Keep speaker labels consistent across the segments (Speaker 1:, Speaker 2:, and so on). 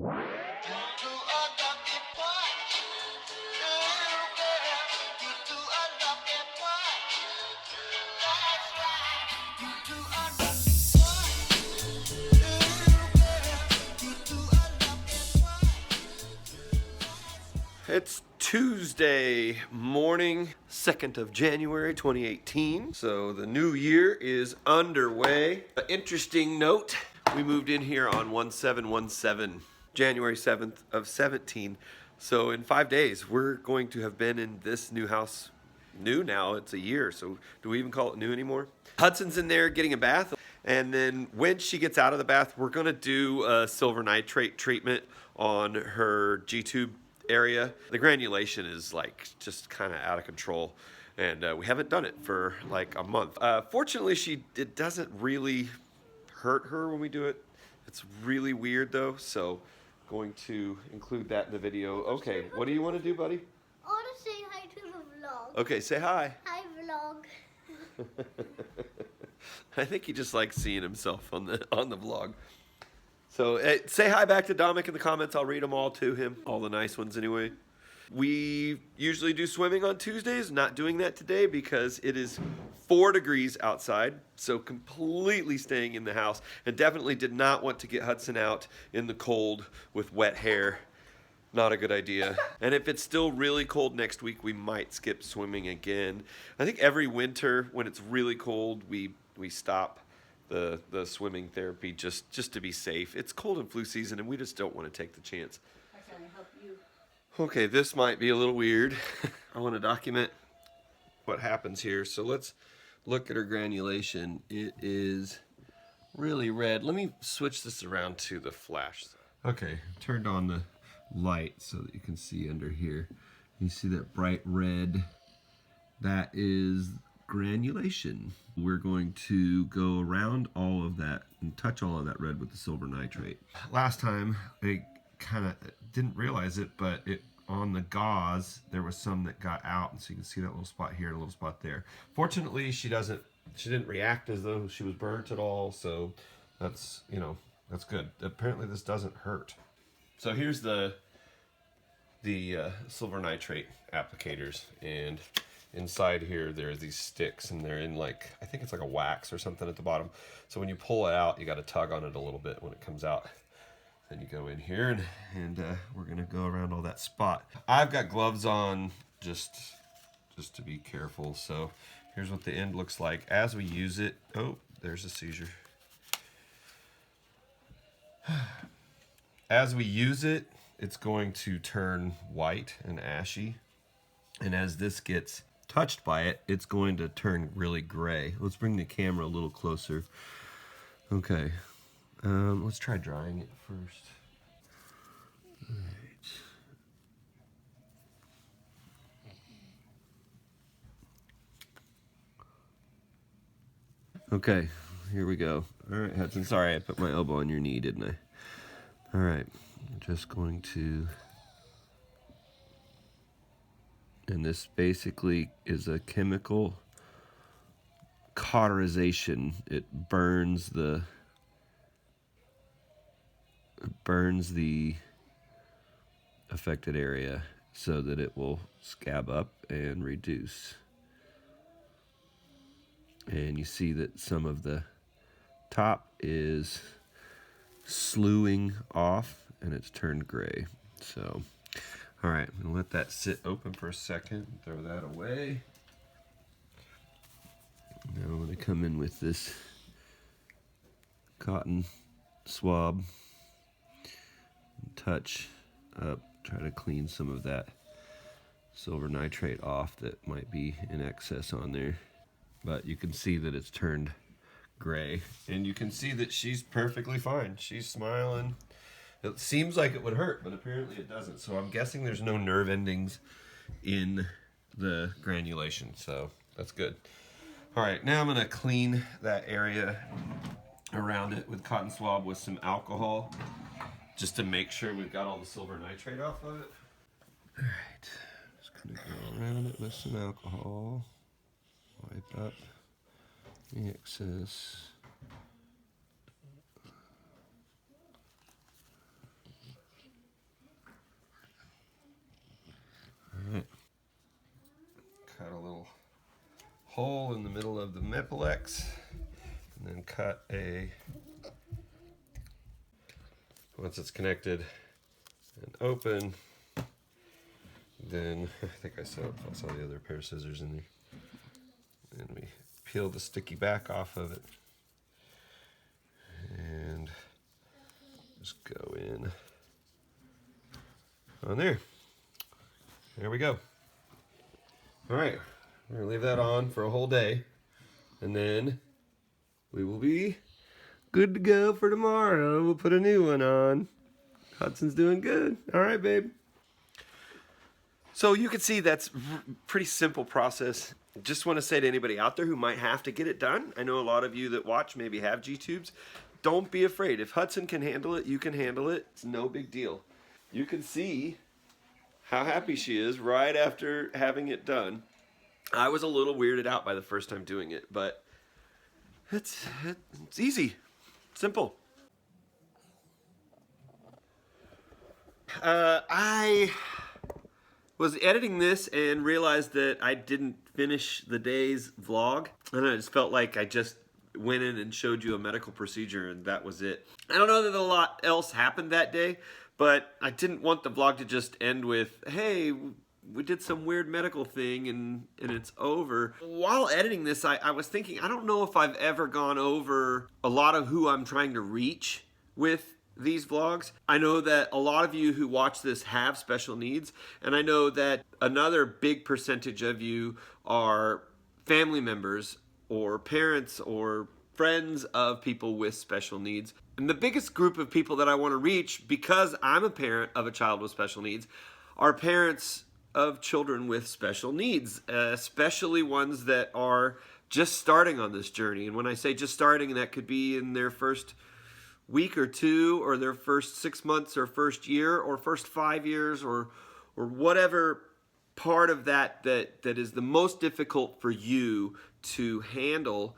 Speaker 1: It's Tuesday morning, 2nd of January 2018. So the new year is underway. An interesting note, we moved in here on 1717, January 7th of 17. So in 5 days, we're going to have been in this new house. New now, it's a year, so do we even call it new anymore? Hudson's in there getting a bath, and then when she gets out of the bath, we're gonna do a silver nitrate treatment on her G-tube area. The granulation is like just kind of out of control, and we haven't done it for like a month. Fortunately, it doesn't really hurt her when we do it. It's really weird though, so going to include that in the video. Okay, what do you want to do, buddy?
Speaker 2: I want to say hi to the vlog.
Speaker 1: Okay, say hi.
Speaker 2: Hi, vlog.
Speaker 1: I think he just likes seeing himself on the vlog. So say hi back to Dominic in the comments. I'll read them all to him, all the nice ones anyway. We usually do swimming on Tuesdays. Not doing that today because it is 4 degrees outside, so completely staying in the house, and definitely did not want to get Hudsyn out in the cold with wet hair. Not a good idea. And if it's still really cold next week, we might skip swimming again. I think every winter when it's really cold, we stop the swimming therapy just to be safe. It's cold and flu season, and we just don't want to take the chance.
Speaker 3: How can I help you?
Speaker 1: Okay, this might be a little weird. I want to document what happens here. So let's look at her granulation. It is really red. Let me switch this around to the flash. Okay, turned on the light so that you can see under here. You see that bright red? That is granulation. We're going to go around all of that and touch all of that red with the silver nitrate. Last time I kind of didn't realize it, but on the gauze there was some that got out, and so you can see that little spot here and a little spot there. Fortunately, she didn't react as though she was burnt at all, so that's good. Apparently this doesn't hurt. So here's the silver nitrate applicators, and inside here there are these sticks, and they're in like, I think it's like a wax or something at the bottom. So when you pull it out, you got to tug on it a little bit when it comes out. Then you go in here and we're gonna go around all that spot. I've got gloves on just to be careful. So here's what the end looks like as we use it. Oh, there's a seizure. As we use it, it's going to turn white and ashy. And as this gets touched by it, it's going to turn really gray. Let's bring the camera a little closer. Okay, let's try drying it first. All right. Okay, here we go. All right, Hudson, sorry I put my elbow on your knee, didn't I? All right, I'm just going to, and this basically is a chemical cauterization. It burns the affected area so that it will scab up and reduce. And you see that some of the top is slewing off and it's turned gray. So, all right, I'm gonna let that sit open for a second, throw that away. Now I'm gonna come in with this cotton swab and touch up, try to clean some of that silver nitrate off that might be in excess on there. But you can see that it's turned gray, and you can see that she's perfectly fine. She's smiling. It seems like it would hurt, but apparently it doesn't. So I'm guessing there's no nerve endings in the granulation, so that's good. All right, now I'm gonna clean that area around it with cotton swab with some alcohol, just to make sure we've got all the silver nitrate off of it. All right, just gonna go around it with some alcohol. Wipe up the excess. hole in the middle of the Mepalex, and then cut a, once it's connected and open, then I think I saw the other pair of scissors in there. And we peel the sticky back off of it and just go in on there. There we go. All right, we're gonna leave that on for a whole day, and then we will be good to go for tomorrow. We'll put a new one on. Hudson's doing good. All right, babe. So you can see that's a pretty simple process. Just want to say to anybody out there who might have to get it done, I know a lot of you that watch maybe have G-tubes. Don't be afraid. If Hudsyn can handle it, you can handle it. It's no big deal. You can see how happy she is right after having it done. I was a little weirded out by the first time doing it, but it's easy, simple. I was editing this and realized that I didn't finish the day's vlog, and I just felt like I just went in and showed you a medical procedure and that was it. I don't know that a lot else happened that day, but I didn't want the vlog to just end with, hey, we did some weird medical thing and it's over. While editing this, I was thinking, I don't know if I've ever gone over a lot of who I'm trying to reach with these vlogs. I know that a lot of you who watch this have special needs, and I know that another big percentage of you are family members or parents or friends of people with special needs. And the biggest group of people that I want to reach, because I'm a parent of a child with special needs, are parents of children with special needs, especially ones that are just starting on this journey. And when I say just starting, that could be in their first week or two, or their first 6 months, or first year, or first 5 years, or whatever part of that is the most difficult for you to handle.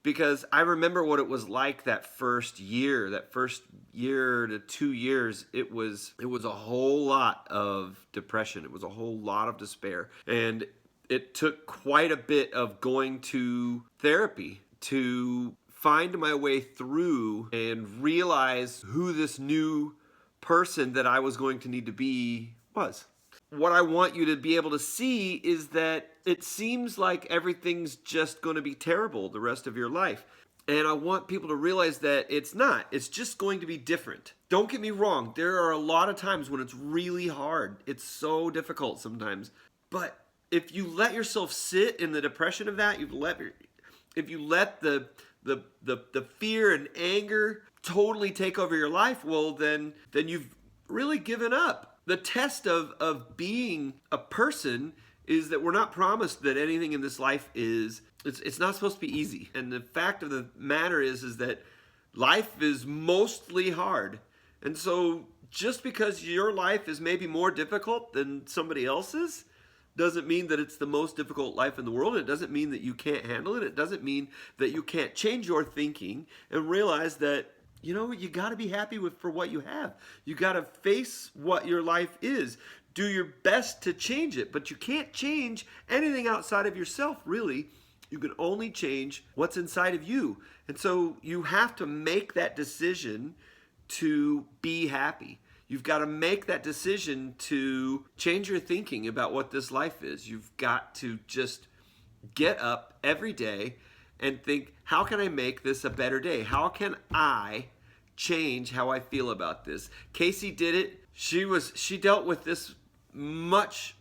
Speaker 1: Because I remember what it was like that first year to 2 years. It was a whole lot of depression. It was a whole lot of despair. And it took quite a bit of going to therapy to find my way through and realize who this new person that I was going to need to be was. What I want you to be able to see is that it seems like everything's just going to be terrible the rest of your life. And I want people to realize that it's not. It's just going to be different. Don't get me wrong. There are a lot of times when it's really hard. It's so difficult sometimes. But if you let yourself sit in the depression of that, if you let the fear and anger totally take over your life, well, then you've really given up. The test of being a person is that we're not promised that anything in this life it's not supposed to be easy. And the fact of the matter is that life is mostly hard. And so just because your life is maybe more difficult than somebody else's doesn't mean that it's the most difficult life in the world. It doesn't mean that you can't handle it. It doesn't mean that you can't change your thinking and realize that, you know, you got to be happy for what you have. You got to face what your life is. Do your best to change it, but you can't change anything outside of yourself, really. You can only change what's inside of you. And so you have to make that decision to be happy. You've got to make that decision to change your thinking about what this life is. You've got to just get up every day and think, how can I make this a better day? How can I change how I feel about this? Casey did it. She dealt with this much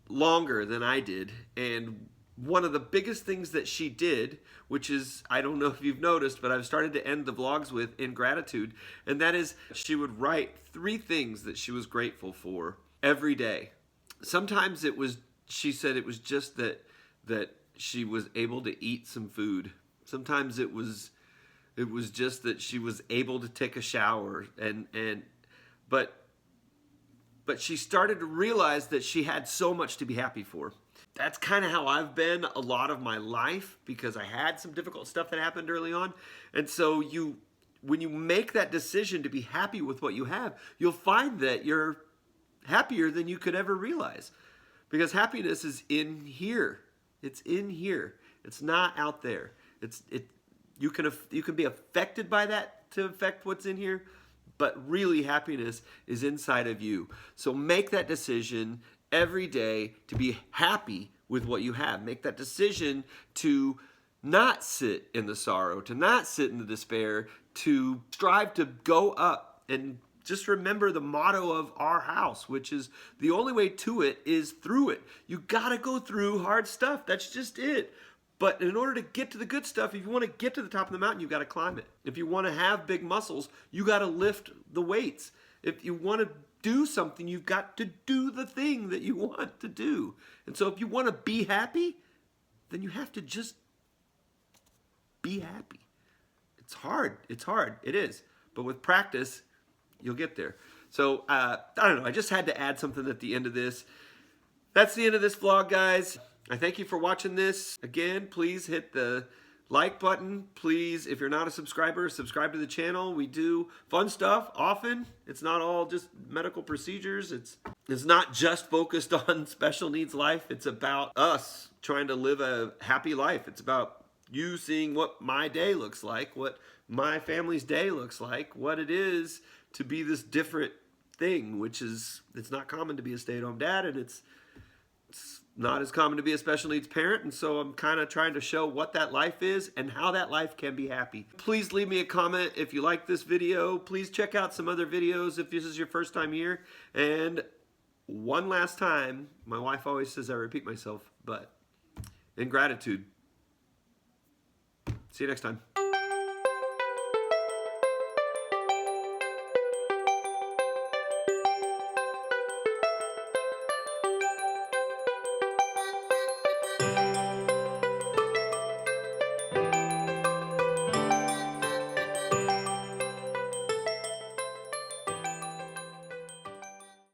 Speaker 1: longer than I did. And one of the biggest things that she did, which is, I don't know if you've noticed, but I've started to end the vlogs with in gratitude, and that is she would write 3 things that she was grateful for every day. Sometimes she said it was just that she was able to eat some food. Sometimes it was just that she was able to take a shower, but she started to realize that she had so much to be happy for. That's kind of how I've been a lot of my life, because I had some difficult stuff that happened early on. And so when you make that decision to be happy with what you have, you'll find that you're happier than you could ever realize. Because happiness is in here. It's in here. It's not out there. You can be affected by that to affect what's in here, but really happiness is inside of you. So make that decision every day to be happy with what you have. Make that decision to not sit in the sorrow, to not sit in the despair, to strive to go up. And just remember the motto of our house, which is the only way to it is through it. You gotta go through hard stuff. That's just it. But in order to get to the good stuff, if you want to get to the top of the mountain, you've got to climb it. If you want to have big muscles, you got to lift the weights. If you want to do something, you've got to do the thing that you want to do. And so if you want to be happy, then you have to just be happy. It's hard. It's hard. It is. But with practice, you'll get there. So, I don't know. I just had to add something at the end of this. That's the end of this vlog, guys. I thank you for watching this. Again, please hit the like button. Please, if you're not a subscriber, subscribe to the channel. We do fun stuff often. It's not all just medical procedures. It's not just focused on special needs life. It's about us trying to live a happy life. It's about you seeing what my day looks like, what my family's day looks like, what it is to be this different thing, which is, it's not common to be a stay-at-home dad, and it's not as common to be a special needs parent, and so I'm kind of trying to show what that life is and how that life can be happy. Please leave me a comment if you like this video. Please check out some other videos if this is your first time here. And one last time, my wife always says I repeat myself, but in gratitude. See you next time.